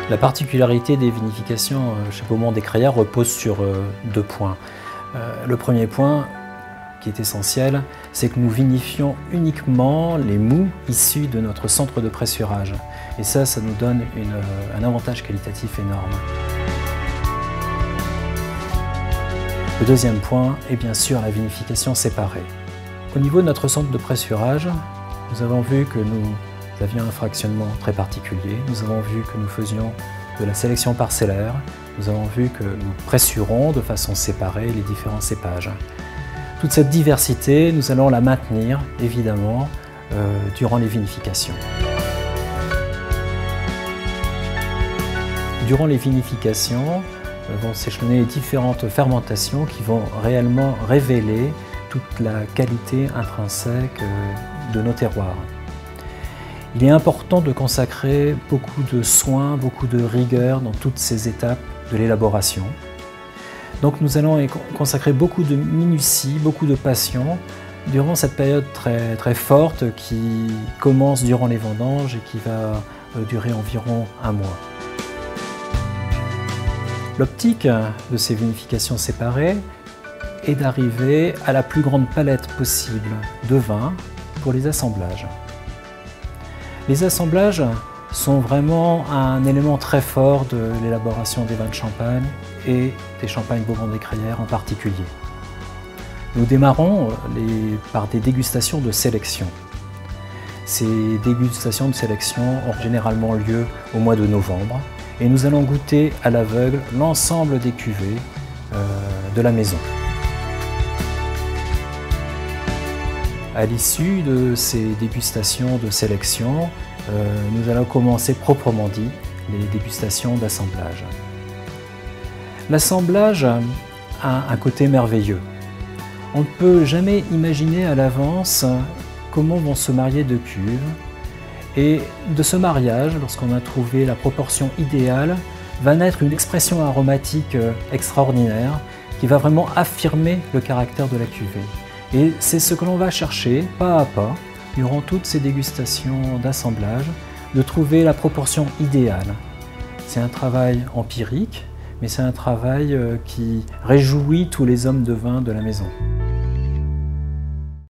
La particularité des vinifications chez Beaumont des Crayères repose sur deux points. Le premier point, qui est essentiel, c'est que nous vinifions uniquement les mous issus de notre centre de pressurage. Et ça nous donne un avantage qualitatif énorme. Le deuxième point est bien sûr la vinification séparée. Au niveau de notre centre de pressurage, nous avons vu que nous avions un fractionnement très particulier. Nous avons vu que nous faisions de la sélection parcellaire. Nous avons vu que nous pressurons de façon séparée les différents cépages. Toute cette diversité, nous allons la maintenir évidemment durant les vinifications. Durant les vinifications, vont s'échelonner différentes fermentations qui vont réellement révéler toute la qualité intrinsèque de nos terroirs. Il est important de consacrer beaucoup de soins, beaucoup de rigueur dans toutes ces étapes de l'élaboration. Donc nous allons consacrer beaucoup de minutie, beaucoup de passion durant cette période très forte qui commence durant les vendanges et qui va durer environ un mois. L'optique de ces vinifications séparées est d'arriver à la plus grande palette possible de vins pour les assemblages. Les assemblages sont vraiment un élément très fort de l'élaboration des vins de Champagne et des champagnes Beaumont des Crayères en particulier. Nous démarrons par des dégustations de sélection. Ces dégustations de sélection ont généralement lieu au mois de novembre et nous allons goûter à l'aveugle l'ensemble des cuvées de la maison. À l'issue de ces dégustations de sélection, nous allons commencer proprement dit les dégustations d'assemblage. L'assemblage a un côté merveilleux. On ne peut jamais imaginer à l'avance comment vont se marier deux cuves. Et de ce mariage, lorsqu'on a trouvé la proportion idéale, va naître une expression aromatique extraordinaire qui va vraiment affirmer le caractère de la cuvée. Et c'est ce que l'on va chercher pas à pas, durant toutes ces dégustations d'assemblage, de trouver la proportion idéale. C'est un travail empirique, mais c'est un travail qui réjouit tous les hommes de vin de la maison.